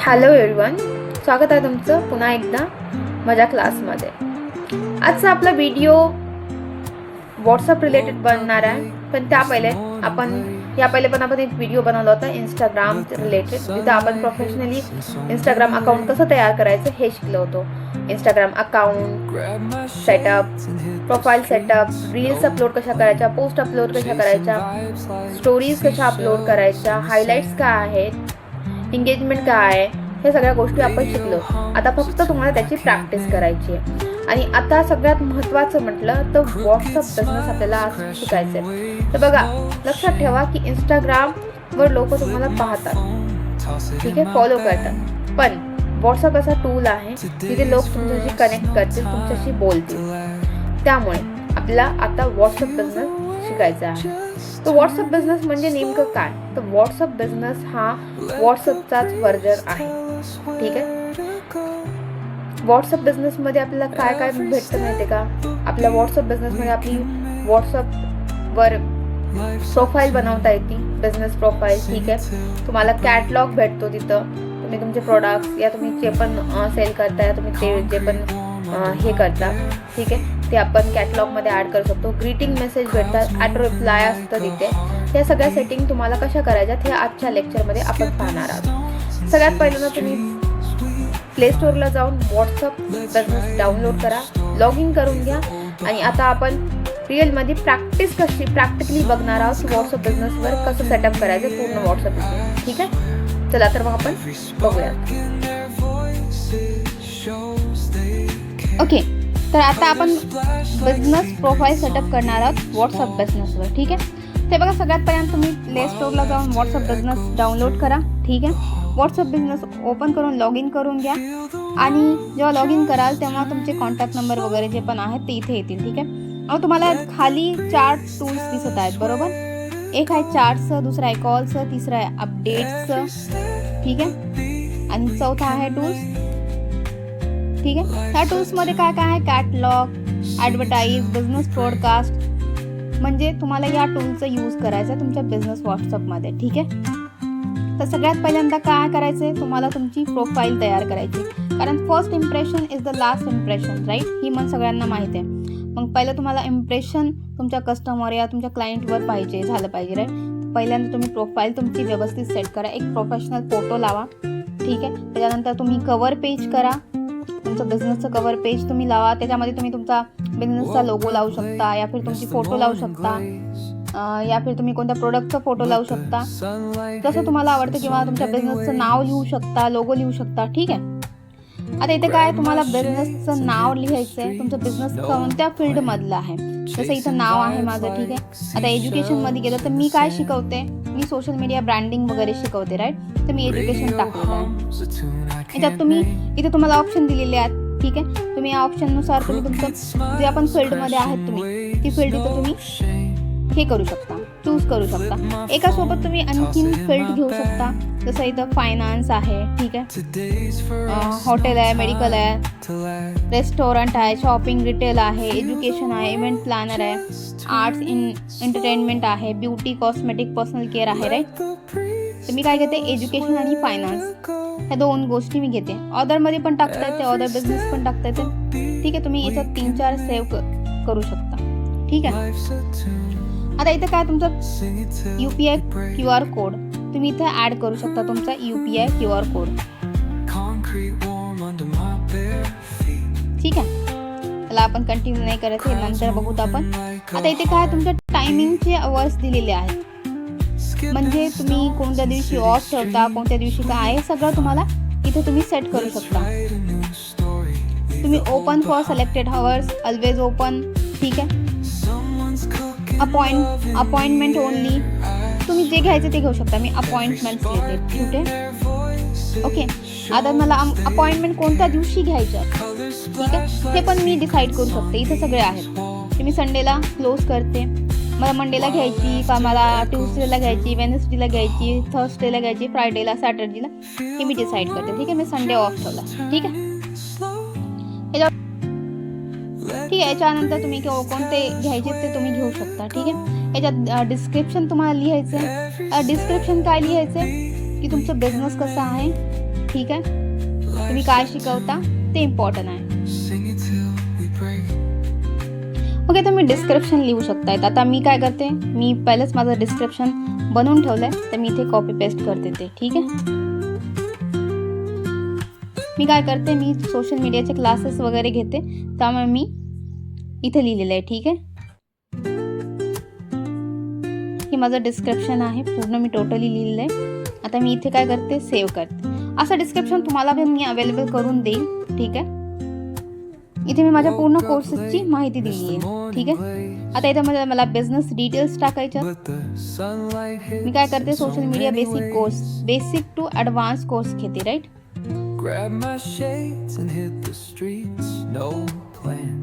Hello everyone, स्वागत आहे तुमचं पुन्हा एकदा माझ्या क्लासमध्ये. आजचा आपला व्हिडिओ व्हॉट्सअप रिलेटेड बनणार आहे. पण या पहिले पण आपण एक व्हिडिओ बनवला होता इंस्टाग्राम रिलेटेड, जिथे आपण प्रोफेशनली इंस्टाग्राम अकाउंट कसं तयार करायचं हे शिकलो होतो. Instagram account setup, profile setup, reels upload कशा करायच्या, पोस्ट अपलोड कशा करायच्या, स्टोरीज कशा अपलोड करायच्या, हायलाइट्स काय आहेत, एंगेजमेंट काय आहे, हे सगळ्या गोष्टी आपण शिकलो. आता फक्त तुम्हाला त्याची प्रॅक्टिस करायची आहे. आणि आता सगळ्यात महत्त्वाचं म्हटलं तर व्हॉट्सअप बिझनेस आपल्याला आज शिकायचं आहे. तर बघा, लक्षात ठेवा की इंस्टाग्रामवर लोक तुम्हाला पाहतात, ठीक आहे, फॉलो करतात. पण व्हॉट्सअप असा टूल आहे जिथे लोक तुमच्याशी कनेक्ट करतील, तुमच्याशी बोलतील. त्यामुळे आपल्याला आता व्हॉट्सअप बिझनेस शिकायचा आहे. तर व्हॉट्सअप बिझनेस म्हणजे नेमकं काय? तर व्हॉट्सअप बिझनेस हा व्हॉट्सअपचाच व्हर्जन आहे, ठीक आहे. व्हॉट्सअप बिझनेसमध्ये आपल्याला काय काय भेटतं माहिती आहे का? आपल्या व्हॉट्सअप बिझनेसमध्ये आपली व्हॉट्सअपवर प्रोफाईल बनवता येते, बिझनेस प्रोफाईल, ठीक आहे. तुम्हाला कॅटलॉग भेटतो, तिथं तुम्ही तुमचे प्रोडक्ट्स या तुम्ही जे पण सेल करता या तुम्ही ते जे पण हे करता, ठीक आहे, ते आपण कॅटलॉगमध्ये ॲड करू शकतो. ग्रीटिंग मेसेज भेटतात, ॲटो रिप्लाय असतं तिथे. त्या सगळ्या सेटिंग तुम्हाला कशा करायच्यात हे आजच्या लेक्चरमध्ये आपण पाहणार आहोत. सगळ्यात पहिल्यांदा तुम्ही प्ले स्टोअरला जाऊन व्हॉट्सअप बिझनेस डाउनलोड करा, लॉग इन करून घ्या. आणि आता आपण रिअलमध्ये प्रॅक्टिकली बघणार आहोत की व्हॉट्सअप बिझनेसवर कसं सेटअप करायचं पूर्ण व्हॉट्सअप बिझनेस, ठीक आहे. चला तर मग आपण बघूया. ओके, तर आता आपण बिझनेस प्रोफाईल सेटअप करणार आहोत व्हॉट्सअप बिझनेसवर, ठीक आहे. ते बघा, सगळ्यात पहिल्यांदा तुम्ही प्ले स्टोअरला जाऊन व्हॉट्सअप बिझनेस डाउनलोड करा, ठीक आहे. व्हॉट्सअप बिझनेस ओपन करून लॉग इन करून घ्या. आणि जेव्हा लॉग इन कराल तेव्हा तुमचे कॉन्टॅक्ट नंबर वगैरे जे पण आहेत ते इथे येतील, ठीक आहे. मग तुम्हाला खाली 4 टूल्स दिसत आहेत, बरोबर. एक आहे चार्टचं, दुसरं आहे कॉलचं, तिसरं आहे अपडेट्सचं, ठीक आहे. आणि चौथा आहे टूल्स, ठीक आहे. ह्या टूल्समध्ये काय काय आहे? Catalogue, advertise, business broadcast. म्हणजे तुम्हाला या टूलचा यूज करायचा आहे तुमच्या बिझनेस व्हॉट्सअपमध्ये, ठीक आहे. तर सगळ्यात पहिल्यांदा काय करायचं आहे? तुम्हाला तुमची प्रोफाईल तयार करायची, कारण first impression is the last impression, right. ही मन सगळ्यांना माहीत आहे. मग पहिलं तुम्हाला इम्प्रेशन तुमच्या कस्टमर या तुमच्या क्लायंटवर झालं पाहिजे, राईट. पहिल्यांदा तुम्ही प्रोफाईल तुमची व्यवस्थित सेट करा, एक प्रोफेशनल फोटो लावा, ठीक आहे. त्याच्यानंतर तुम्ही कव्हर पेज करा, तुमचं बिझनेसचं कव्हर पेज तुम्ही लावा. त्याच्यामध्ये तुम्ही तुमचा बिझनेसचा लोगो लावू शकता, या फिर तुमची फोटो लावू शकता, या फिर तुम्ही कोणत्या प्रोडक्टचा फोटो लावू शकता, जसं तुम्हाला आवडतं, किंवा तुमच्या बिझनेसचं नाव लिहू शकता, लोगो लिहू शकता, ठीक आहे. आता इथे काय तुम्हाला बिझनेसचं नाव लिहायचं आहे, तुमचं बिझनेस कोणत्या फील्डमधलं आहे. जसं इथं नाव आहे माझं, ठीक आहे. आता एज्युकेशनमध्ये गेलं तर मी काय शिकवते? मी सोशल मीडिया ब्रँडिंग वगैरे शिकवते, राईट. तर मी एज्युकेशन टाकलेलं आहे. याच्यात इथे तुम्हाला ऑप्शन दिलेले आहेत, ठीक आहे. तुम्ही या ऑप्शननुसार तुम्ही तुमचं जे आपण फील्डमध्ये आहेत तुम्ही ती फील्ड इथं तुम्ही हे करू शकता, चूज करू शकता. एकासोबत तुम्ही आणखीन फील्ड घेऊ शकता. जसं इथं फायनान्स आहे, ठीक आहे, हॉटेल आहे, मेडिकल आहे, रेस्टॉरंट आहे, शॉपिंग रिटेल आहे, एज्युकेशन आहे, इव्हेंट प्लॅनर आहे, आर्ट्स एंटरटेनमेंट आहे, ब्युटी कॉस्मेटिक पर्सनल केअर आहे, राईट. तर मी काय घेते? एज्युकेशन आणि फायनान्स, ह्या 2 गोष्टी मी घेते. ऑदरमध्ये पण टाकता येते, ऑदर बिझनेस पण टाकता येते, ठीक आहे. तुम्ही याच्यात 3-4 सेव्ह करू शकता, ठीक आहे. आता इथं काय तुमचं UPI QR कोड तुम्ही इथे ॲड करू शकता, तुमचा UPI QR कोड, ठीक आहे. त्याला आपण कंटिन्यू नाही करत, हे नंतर बघूत आपण. आता इथे काय तुमच्या टायमिंगचे अवर्स दिलेले आहेत, म्हणजे तुम्ही कोणत्या दिवशी ऑफ ठेवता, कोणत्या दिवशी काय, हे सगळं तुम्हाला इथे तुम्ही सेट करू शकता. तुम्ही open for selected hours, always open, ठीक आहे. अपॉइंटमेंट ओनली, तुम्ही जे घ्यायचं ते घेऊ शकता. मी अपॉइंटमेंट घेते, ठीक आहे. ओके, आता मला अपॉइंटमेंट कोणत्या दिवशी घ्यायचं, ठीक आहे, हे पण मी डिसाईड करू शकते. इथे सगळे आहेत. मी संडेला क्लोज करते, मला मंडेला घ्यायची का, मला ट्यूसडेला घ्यायची, वेनसडेला घ्यायची, थर्सडेला घ्यायची, फ्रायडेला, सॅटर्डेला, हे मी डिसाईड करते, ठीक आहे. मी संडे ऑफ ठेवला, ठीक आहे. ठीक आहे. याच्यानंतर तुम्ही कोणते घ्यायचे ते तुम्ही घेऊ शकता. ठीक आहे. याच्यात डिस्क्रिप्शन तुम्हाला लिहायचं आहे. डिस्क्रिप्शन काय लिहायचं आहे की तुमचं बिझनेस कसं आहे. ठीक आहे. तुम्ही काय शिकवता ते इम्पॉर्टंट आहे. ओके, तुम्ही डिस्क्रिप्शन लिहू शकता. आता मी काय करते, मी पहिलेच माझं डिस्क्रिप्शन बनवून ठेवलं आहे, तर मी इथे कॉपी पेस्ट करते ते. ठीक आहे. मी काय करते, मी सोशल मीडियाचे क्लासेस वगैरे घेते, त्यामुळे मी इथे लिहिलेलं आहे. ठीक आहे. हे माझं डिस्क्रिप्शन आहे, पूर्ण मी टोटली लिहिलेलं आहे. आता मी इथे काय करते, सेव्ह करते. असं डिस्क्रिप्शन तुम्हाला पण मी अवेलेबल करून देईल. ठीक आहे. इथे मी माझ्या पूर्ण कोर्सेसची माहिती दिली आहे. ठीक आहे. आता इथे मला बिझनेस डिटेल्स टाकायच्या. मी काय करते, social media basic course, basic to advance course घेते. Right. Grab my shades and hit the streets, no plan.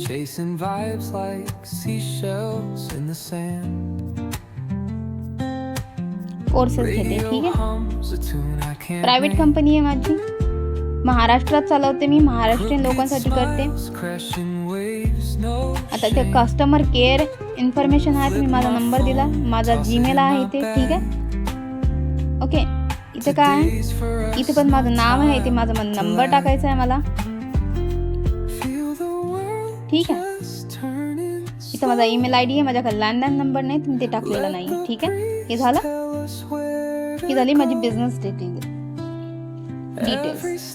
Chasing vibes like seashells in the sand. Courses घेते. ठीक आहे. प्रायव्हेट कंपनी आहे माझी, महाराष्ट्रात चालवते मी, महाराष्ट्रीयन लोकांसाठी करते. आता इथे कस्टमर केअर इन्फॉर्मेशन आहे, तुम्ही माझा नंबर दिला, माझा जीमेल आहे इथे. ठीक आहे. ओके. इथे काय आहे, इथे पण माझं नाव आहे, इथे माझा नंबर टाकायचा आहे मला. ठीक आहे. इथं माझा ईमेल आय डी आहे, माझ्याकडे लँडलाईन नंबर नाही, तुम्ही ते टाकलेला नाही. ठीक आहे. हे झालं, ही झाली माझी बिझनेस डिटेल्स.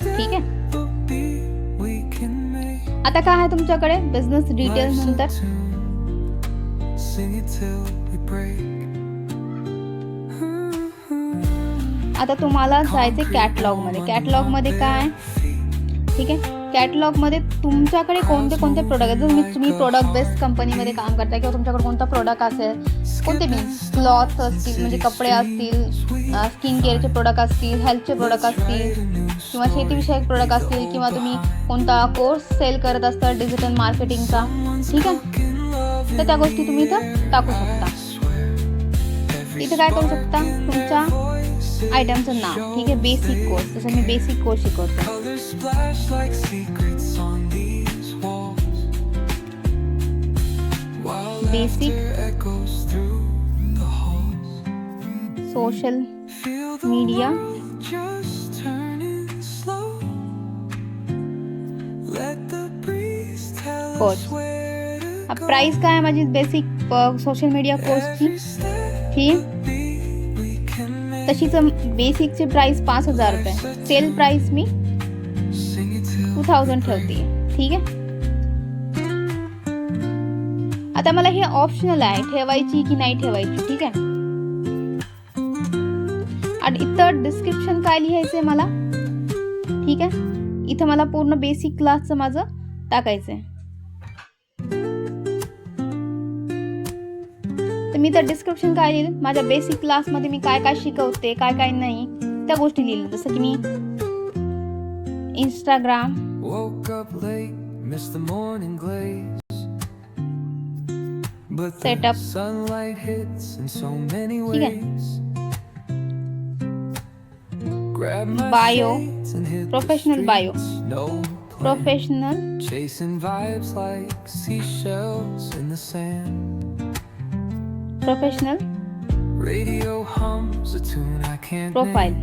ठीक आहे. आता काय आहे तुमच्याकडे बिझनेस डिटेल्स नंतर, आता तुम्हाला जायचे कॅटलॉगमध्ये. कॅटलॉगमध्ये काय, ठीक आहे, कॅटलॉगमध्ये तुमच्याकडे कोणते कोणते प्रोडक्ट आहेत. जर तुम्ही प्रोडक्ट बेस्ड कंपनीमध्ये काम करता किंवा तुमच्याकडे कोणता प्रोडक्ट असेल, कोणते बी क्लॉथ असतील म्हणजे कपडे असतील, स्किन केअरचे प्रोडक्ट असतील, हेल्थचे प्रोडक्ट असतील किंवा शेतीविषयक प्रोडक्ट असतील, किंवा तुम्ही कोणता कोर्स सेल करत असता डिजिटल मार्केटिंगचा. ठीक आहे. तर त्या गोष्टी तुम्ही इथं टाकू शकता. इथं काय करू शकता, तुमच्या आयटमचं नाव. ठीक आहे. बेसिक कोर्स, जसं मी बेसिक कोर्स शिकवतो. Basic social media course. Price काय आहे माझी बेसिक सोशल मीडिया कोर्सची, ही तशीच बेसिकची प्राइस 5,000 रुपये. सेल प्राइस मी 2,000 ठेवते. ठीक आहे. आता मला हे ऑप्शनल आहे, ठेवायची की नाही ठेवायची. ठीक आहे. आणि इथं डिस्क्रिप्शन काय लिहायचंय मला. ठीक आहे. इथं मला पूर्ण बेसिक क्लासचं माझं टाकायचंय. तर मी तर डिस्क्रिप्शन काय लिहिलं, माझ्या बेसिक क्लासमध्ये मी काय काय शिकवते, काय काय नाही त्या गोष्टी लिहिल्या. जसं की मी इंस्टाग्राम, सेटअप. ठीक आहे. Bio, professional bio, professional professional profile,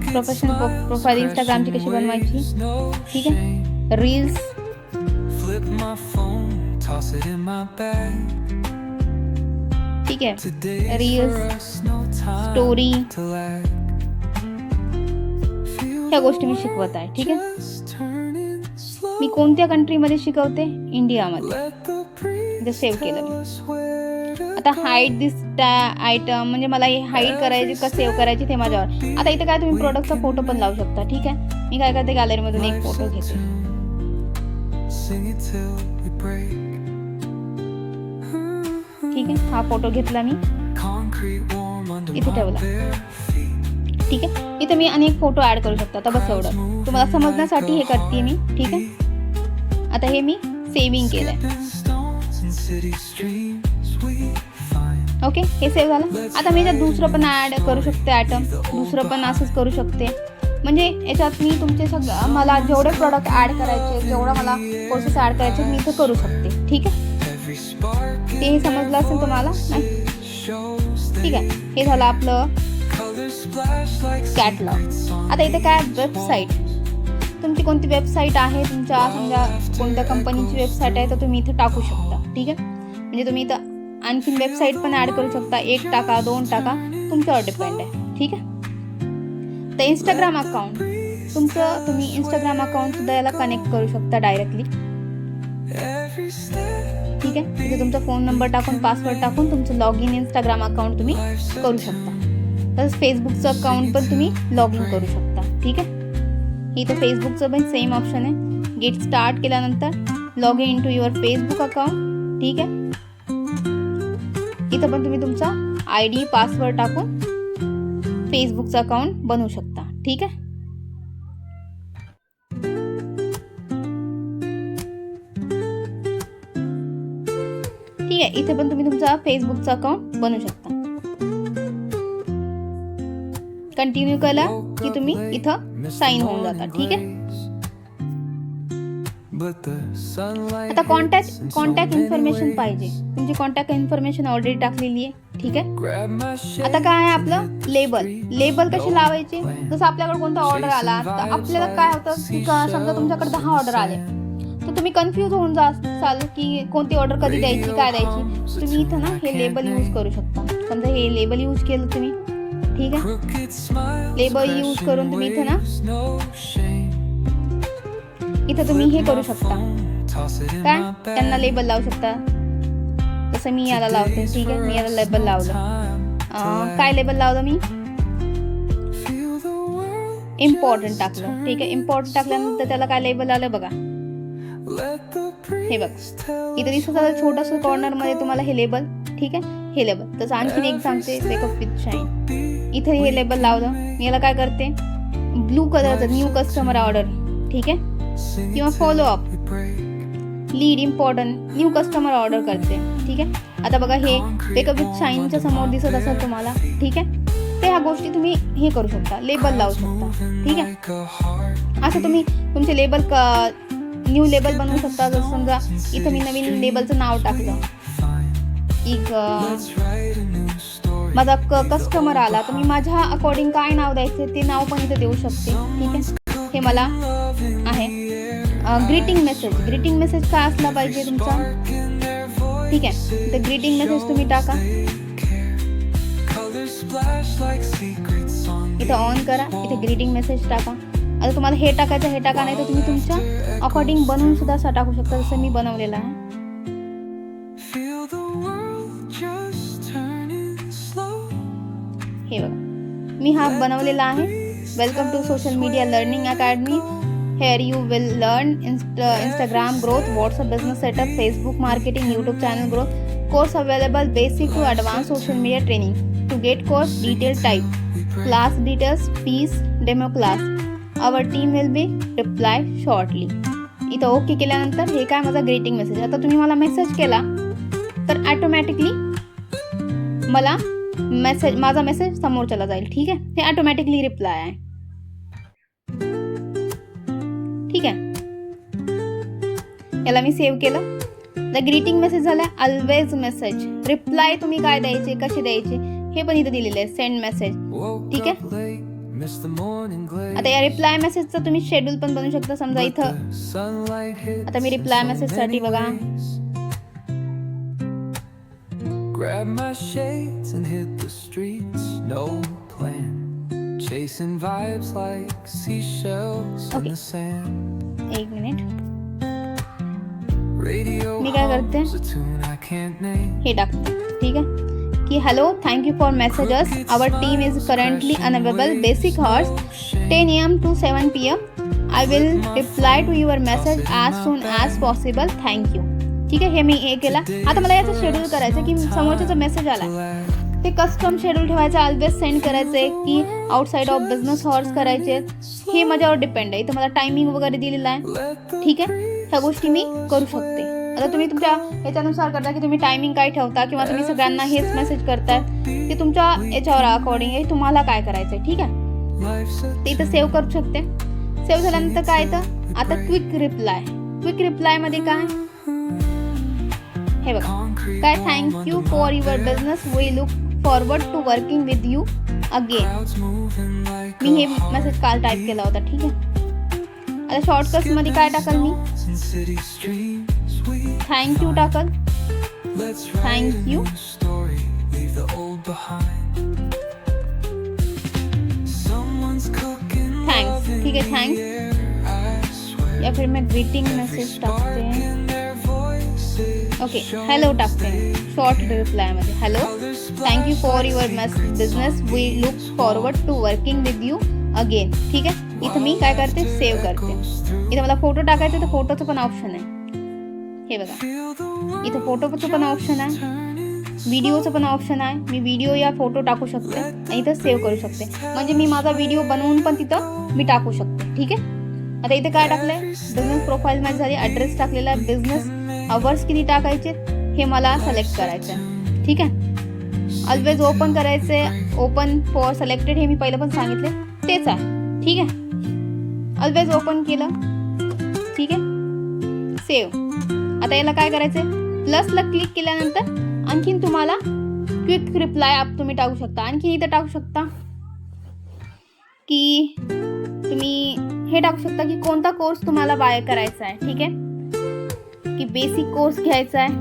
professional profile इंस्टाग्रामची कशी बनवायची. ठीक आहे. रील्स, ठीक आहे, रील्स, स्टोरी, ह्या गोष्टी मी शिकवत आहे. ठीक आहे. मी कोणत्या कंट्रीमध्ये शिकवते, इंडियामध्ये. जे सेव्ह केलं मी. आता हाईड दिस आयटम म्हणजे मला हे हाईड करायचे का सेव्ह करायचे ते माझ्यावर. आता इथे काय तुम्ही प्रोडक्टचा फोटो पण लावू शकता. ठीक आहे. मी काय करते, गॅलरीमधून एक फोटो घेते. ठीक आहे. हा फोटो घेतला मी, इथे ठेवला. ठीक आहे. इथे मी अनेक फोटो ऍड करू शकता. आता बस एवढं तुम्हाला समजण्यासाठी हे करते मी. ठीक आहे. आता हे मी सेव्हिंग केलंय. ओके. हे सेव्ह झालं. आता मी याच्यात दुसरं पण ऍड करू शकते आयटम, दुसरं पण असंच करू शकते. म्हणजे याच्यात मी तुमचे मला जेवढे प्रॉडक्ट ॲड करायचे, जेवढा मला कोर्सेस ॲड करायचे मी इथं करू शकते. ठीक आहे, ते समजलं असेल तुम्हाला नाही? ठीक आहे, हे झालं आपलं कॅटलॉग. आता इथे काय वेबसाईट, तुमची कोणती वेबसाईट आहे, तुमच्या समजा कोणत्या कंपनीची वेबसाईट आहे तर तुम्ही इथे टाकू शकता. ठीक आहे, म्हणजे तुम्ही इथं आणखीन वेबसाईट पण ॲड करू शकता. 1 टाका, 2 टाका, तुमच्यावर डिपेंड आहे. ठीक आहे, तर इंस्टाग्राम अकाउंट तुमचं, तुम्ही इंस्टाग्राम अकाउंट सुद्धा याला कनेक्ट करू शकता डायरेक्टली. ठीक आहे, इथे तुमचा फोन नंबर टाकून, पासवर्ड टाकून तुमचं लॉग इन इंस्टाग्राम अकाउंट तुम्ही करू शकता. तसंच फेसबुकचं अकाउंट पण तुम्ही लॉग इन करू शकता. ठीक आहे, इथं फेसबुकचं पण सेम ऑप्शन आहे. गेट स्टार्ट केल्यानंतर log in to your Facebook account. ठीक आहे, इथं पण तुम्ही तुमचा ID पासवर्ड टाकून फेसबुकचं अकाउंट बनवू शकता. ठीक आहे, ठीक आहे, इथे पण तुम्ही तुमचा फेसबुकचं अकाउंट बनवू शकता. कंटिन्यू केला की तुम्ही इथं साइन होऊन जाता. ठीक आहे, आता कॉन्टॅक्ट इन्फॉर्मेशन पाहिजे. तुमची कॉन्टॅक्ट इन्फॉर्मेशन ऑलरेडी टाकलेली आहे. ठीक आहे, आता काय आहे आपलं लेबल कशी लावायची. जसं आपल्याकडे कोणता ऑर्डर आला तर आपल्याला काय होतं की समजा तुमच्याकडे 10 ऑर्डर आले तर तुम्ही कन्फ्यूज होऊन जाल की कोणती ऑर्डर कधी द्यायची, काय द्यायची. तुम्ही इथं ना हे लेबल यूज करू शकता. समजा हे लेबल यूज केलं तुम्ही. ठीक आहे, लेबल यूज करून तुम्ही इथं ना इथं तुम्ही हे करू शकता, काय त्यांना लेबल लावू शकता. जसं मी याला लावते. ठीक आहे, मी याला लेबल लावलं. काय लेबल लावलं मी, इम्पॉर्टंट टाकलं. ठीक आहे, इम्पॉर्टंट टाकल्यानंतर त्याला काय लेबल आलं बघा, हे बघ इथे दिसत आलं छोटंसं कॉर्नर मध्ये तुम्हाला हे लेबल. ठीक आहे, हे लेबल. तसं आणखीन एक सांगते, वेकअप विथ शाईन. इथे हे लेबल लावलं. मी याला काय करते, ब्लू कलरचं न्यू कस्टमर ऑर्डर. ठीक आहे, किंवा follow up, lead, important, new customer order करते. ठीक आहे, आता बघा हे वेकअप विथ शाईनच्या समोर दिसत असेल तुम्हाला. ठीक आहे, ते ह्या गोष्टी तुम्ही हे करू शकता, लेबल लावू शकता. ठीक आहे, असं तुम्ही तुमचे लेबल न्यू लेबल बनवू शकता. जसं समजा इथं मी नवीन लेबलचं नाव टाकलं, एक माझा कस्टमर आला तर मी माझ्या अकॉर्डिंग काय नाव द्यायचं ते नाव पण इथे देऊ शकते. ठीक आहे, हे मला आहे. ग्रीटिंग मेसेज काय असला पाहिजे तुमचा. ठीक आहे, तर ग्रीटिंग मेसेज तुम्ही टाका. इथं ऑन करा, इथे ग्रीटिंग मेसेज टाका. आता तुम्हाला हे टाकायचं हे टाका, नाही तर तुम्ही तुमच्या अकॉर्डिंग बनवून सुद्धा असं टाकू शकता, जसं मी बनवलेलं आहे. हे बघा मी हा बनवलेला आहे. Welcome to social media learning academy. Here you will learn Instagram growth, WhatsApp business setup, Facebook marketing, YouTube channel growth. Course available basic to advanced social media training. To get course detail type, class details, fees, demo class. Our team will be reply shortly. इथं okay केल्यानंतर हे काय माझा greeting message. आता तुम्ही मला message केला तर ॲटोमॅटिकली मला माझा मेसेज समोरच्याला जाईल. ठीक आहे, हे ॲटोमॅटिकली रिप्लाय आहे. ठीक आहे, याला मी सेव्ह केलं. द ग्रीटिंग मेसेज झाला. ऑलवेज मेसेज, रिप्लाय तुम्ही काय द्यायचे, कसे द्यायचे हे पण इथे दिलेले आहे. Send message. ठीक आहे, आता या रिप्लाय मेसेजचं तुम्ही शेड्यूल पण बनवू शकता. समजा इथं आता मी रिप्लाय मेसेजसाठी बघा, grab my shades and hit the streets, no plan, chasing vibes like seashells in the sand. एक मिनिट, Radio मी काय करते, hums a tune I can't name. हे टाकते. ठीक आहे की hello, thank you for messages. Our team is currently unavailable. Basic hours 10 AM to 7 PM. I will reply to your message as soon as possible. Thank you. ठीक आहे, हे मी हे केला. आता मला याचं शेड्यूल करायचं की समोरचा मेसेज आला ते कस्टम शेड्यूल ठेवायचं, ऑलवेज सेंड करायचं आहे की आउटसाइड ऑफ बिझनेस हॉर्स करायचे, हे माझ्यावर डिपेंड आहे. इथं मला टायमिंग वगैरे दिलेला आहे. ठीक आहे, ह्या गोष्टी मी करू शकते. आता तुम्ही तुमच्या याच्यानुसार करता की तुम्ही टायमिंग काय ठेवता किंवा तुम्ही सगळ्यांना हेच मेसेज करताय, ते तुमच्या याच्यावर अकॉर्डिंग आहे, तुम्हाला काय करायचं आहे. ठीक आहे, Life's a ते इथं सेव्ह करू शकते. सेव्ह झाल्यानंतर काय येतं आता क्विक रिप्लाय. क्विक रिप्लाय मध्ये काय हे बघा concrete काय thank you for your business we look forward to working with you again. clouds moving like मी हे मेसेज काल टाईप केला होता. ठीक आहे. आता शॉर्टकट्स मध्ये काय टाकल मी in city streams. We thank you टाकल. let's write Thank a you. new story, leave the old behind. Someone's cooking Thanks. love in ठीक है, the thanks. air, I swear. या फिर मैं ग्रीटिंग Every मेसेज spark टाकते. in their voices okay shows hello टाकते they short reply मध्ये. Hello Colors thank you for splash your like business secrets we on look these forward walls. To working with you again. ठीक आहे. इथं मी काय करते save करते. इथं मला फोटो टाकायचा तर फोटोचं पण ऑप्शन आहे. हे बघा Feel the world इथं फोटोचं पण ऑप्शन आहे. turning व्हिडिओचं पण ऑप्शन आहे. मी व्हिडिओ या फोटो टाकू शकते आणि इथं सेव्ह करू शकते. म्हणजे मी माझा व्हिडिओ बनवून पण तिथं मी टाकू शकते. ठीक आहे. आता इथे काय टाकलंय बिझनेस प्रोफाईल माझी झाली. ॲड्रेस टाकलेला आहे. बिझनेस अवर्स किती टाकायचे हे मला सिलेक्ट करायचं आहे. ठीक आहे. ऑलवेज ओपन करायचे. ओपन फॉर सिलेक्टेड हे मी पहिलं पण सांगितले तेच आहे. ठीक आहे. ऑलवेज ओपन केलं. ठीक आहे. सेव्ह. आता याला काय करायचं प्लसला क्लिक केल्यानंतर आणखीन तुम्हाला क्विक रिप्लाय आप तुम्ही टाकू शकता. आणखीन इथं टाकू शकता की तुम्ही हे टाकू शकता की कोणता कोर्स तुम्हाला बाय करायचा आहे. ठीक आहे. की बेसिक कोर्स घ्यायचा आहे.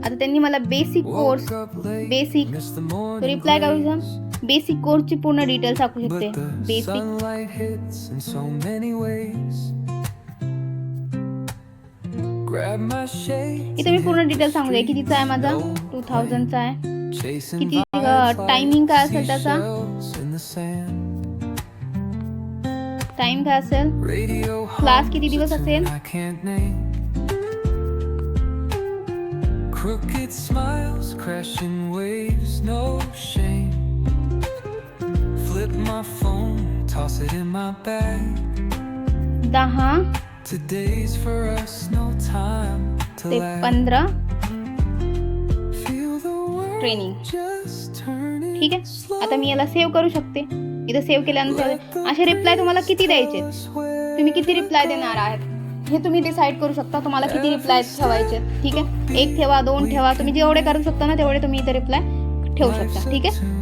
आता त्यांनी मला basic course woke up late, basic missed the तो morning रिप्लाय करू glaze. शकता. बेसिक कोर्सची पूर्ण डिटेल्स टाकू शकते. But the basic sunlight hits in so many ways. Grab my shades इथे मी and पूर्ण hit the डिटेल्स सांगू दे streets. कितीचा आहे माझा No 2000चा आहे. plan. Chasing किती, vibes timing like काय असेल त्याचा? seashells in the sand. Time काय असेल Radio क्लास hums किती a दिवस tune असेल I can't name. Crooked smiles, crashing waves, no shame. Flip my phone, toss it in my bag. 10 Today's for us, no time to ते lag. 15 Feel the world training. just turning ठीक आहे. slow. आता मी याला save करू शकते. इथं save केल्यानंतर असे रिप्लाय तुम्हाला किती द्यायचे तुम्ही किती रिप्लाय देणार आहात हे तुम्ही डिसाईड करू शकता. तुम्हाला किती रिप्लाय ठेवायचे. ठीक आहे. 1 ठेवा 2 ठेवा. तुम्ही जेवढे करू शकता ना तेवढे तुम्ही इथे रिप्लाय ठेवू शकता. ठीक आहे.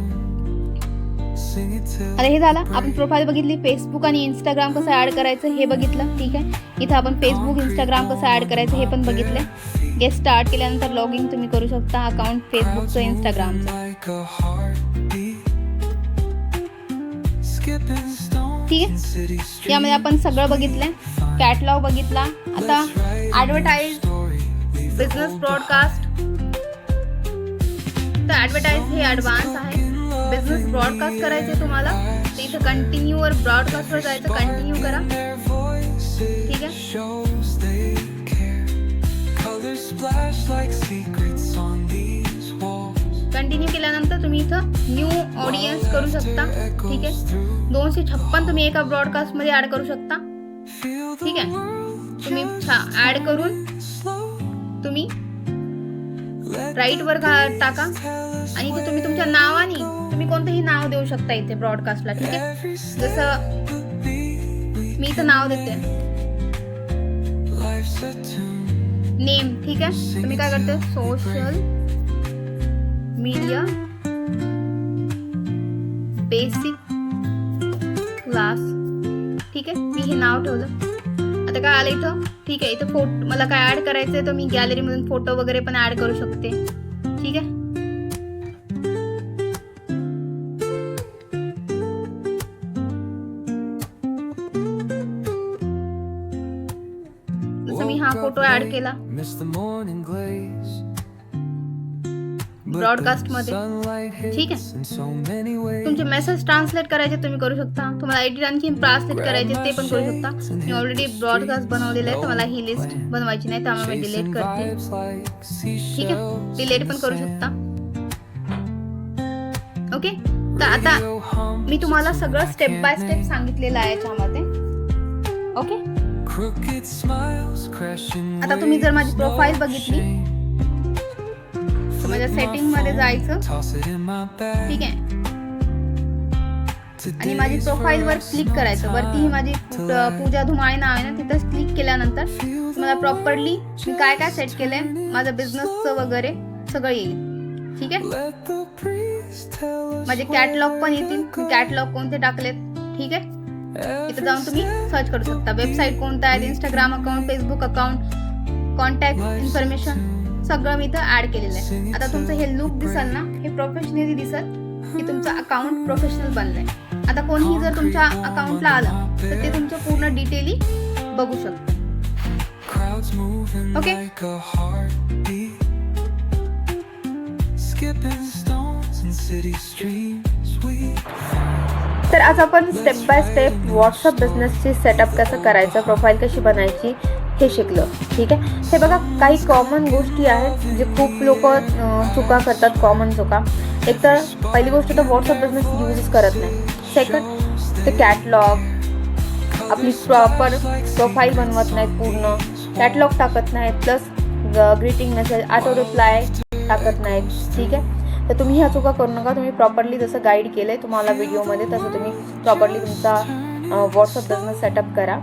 Sing it till आता हे झालं. आपण प्रोफाईल बघितली. फेसबुक आणि इंस्टाग्राम कसं ऍड करायचं हे बघितलं. ठीक आहे. इथं आपण फेसबुक इंस्टाग्राम कसं ऍड करायचं हे पण बघितले. गेट स्टार्ट केल्यानंतर लॉग इन तुम्ही करू शकता account फेसबुकचं इंस्टाग्रामचं. like a heartbeat. Skipping stones ठीक in आहे. city streets. यामध्ये आपण सगळं बघितलंय. कॅटलॉग बघितला. आता ॲडव्हर्टाईज बिझनेस ब्रॉडकास्ट तर ॲडव्हर्टाईज हे ॲडव्हान्स आहे. बिझनेस ब्रॉडकास्ट करायचे तुम्हाला तर इथं कंटिन्यूवर ब्रॉडकास्टवर जायचं. कंटिन्यू करा. ठीक आहे. Shows they care. Colors splash like secrets on these walls. Continue केल्यानंतर तुम्ही इथं न्यू ऑडियन्स करू शकता. ठीक आहे. 256 तुम्ही एका ब्रॉडकास्ट मध्ये ऍड करू शकता. Feel the ठीक आहे. world तुम्ही just ऍड करून slow. तुम्ही Let राईट वर टाका tell us आणि इथे तुम्ही तुमच्या नावाने तुम्ही कोणतंही नाव देऊ शकता इथे ब्रॉडकास्टला. ठीक आहे. every step जसं would be. मी इथं नाव देते Life's a tune. नेम. ठीक आहे. तुम्ही काय करते सोशल मीडिया बेसिक क्लास. ठीक आहे. मी हे नाव ठेवलं. आता काय आलं इथं. ठीक आहे. इथं फोटो मला काय ऍड करायचंय तर मी गॅलरीमधून फोटो वगैरे पण ऍड करू शकते. ठीक आहे. जसं मी हा फोटो ऍड केला Miss the morning glaze. Broadcast मध्ये. ठीक आहे. तुमचे मेसेज ट्रान्सलेट करायचे तुम्ही करू शकता. तुम्हाला एडिट आणखी ट्रान्सलेट करायचे ते पण करू शकता. मी ऑलरेडी ब्रॉडकास्ट बनवलेलं आहे तर मला ही लिस्ट बनवायची नाही त्यामुळे मी डिलीट करते. ठीक आहे. डिलीट पण करू शकता. ओके. तर आता मी तुम्हाला सगळं स्टेप बाय स्टेप सांगितलेलं आहे याच्यामध्ये. ओके. आता तुम्ही जर माझी प्रोफाईल बघितली माझ्या सेटिंगमध्ये जायचं, toss it in my bag. ठीक आहे. आणि माझी प्रोफाईलवर क्लिक करायचं. वरती ही माझी पूजा धुमाळे नाव आहे ना, तिथं क्लिक केल्यानंतर मला प्रॉपरली मी काय काय सेट केलंय, माझं बिझनेसचं वगैरे सगळं येईल, ठीक आहे. Let the breeze tell us माझे कॅटलॉग पण येतील, मी कॅटलॉग कोणते टाकलेत, ठीक आहे. इथं जाऊन तुम्ही सर्च करू शकता. वेबसाईट कोणता आहे, Instagram account, Facebook account, contact information सगळं मी इथं ऍड केलेलं आहे. आता तुमचं हे लुक दिसल ना, हे प्रोफेशनली दिसल की तुमचं अकाउंट प्रोफेशनल बनलंय. आता कोणीही जर तुमच्या अकाउंटला आलं तर ते तुमचं पूर्ण डिटेली बघू शकतं. crowds moving Okay. like a heartbeat, skipping stones in city streets. We तर आज आपण स्टेप बाय स्टेप व्हॉट्सअप बिझनेसची सेटअप कसं करायचं, प्रोफाईल कशी बनायची हे शिकलो, ठीक आहे. हे बघा काही कॉमन गोष्टी आहेत जे खूप लोक चुका करतात, कॉमन चुका. एक तर पहिली गोष्ट तर व्हॉट्सअप बिझनेस यूज करत नाही. सेकंड ते कॅटलॉग आपली प्रॉपर प्रोफाईल बनवत नाहीत, पूर्ण कॅटलॉग टाकत नाहीत, plus greeting message, auto reply टाकत नाहीत, ठीक आहे. तर तुम्ही ह्या चुका करू नका. तुम्ही प्रॉपरली जसं गाईड केलं आहे तुम्हाला व्हिडिओमध्ये तसं तुम्ही प्रॉपरली तुमचा व्हॉट्सअप बिझनेस सेटअप करा,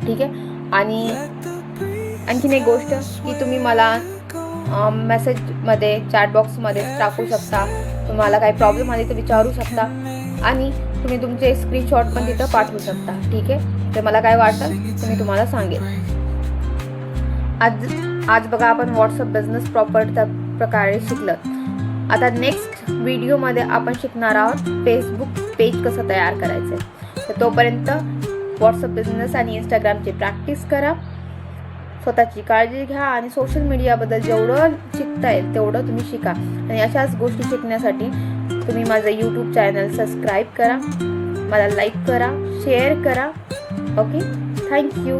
ठीक आहे. आणि आणखीन एक गोष्ट की तुम्ही मला मेसेजमध्ये चॅटबॉक्समध्ये टाकू शकता. तुम्हाला काही प्रॉब्लेम आले तर विचारू शकता आणि तुम्ही तुमचे स्क्रीनशॉट पण तिथं पाठवू शकता, ठीक आहे. ते मला काय वाटतं ते मी तुम्हाला सांगेन. आज बघा आपण व्हॉट्सअप बिझनेस प्रॉपर त्या प्रकारे शिकलं. आता नेक्स्ट व्हिडिओमध्ये आपण शिकणार आहोत फेसबुक पेज कसं तयार करायचं. तर तोपर्यंत व्हॉट्सअप बिझनेस आणि इंस्टाग्रामची प्रॅक्टिस करा, स्वतःची काळजी घ्या आणि सोशल मीडियाबद्दल जेवढं शिकता येईल तेवढं तुम्ही शिका. आणि अशाच गोष्टी शिकण्यासाठी तुम्ही माझं यूट्यूब चॅनल सबस्क्राईब करा, मला लाईक करा, शेअर करा. Okay, thank you.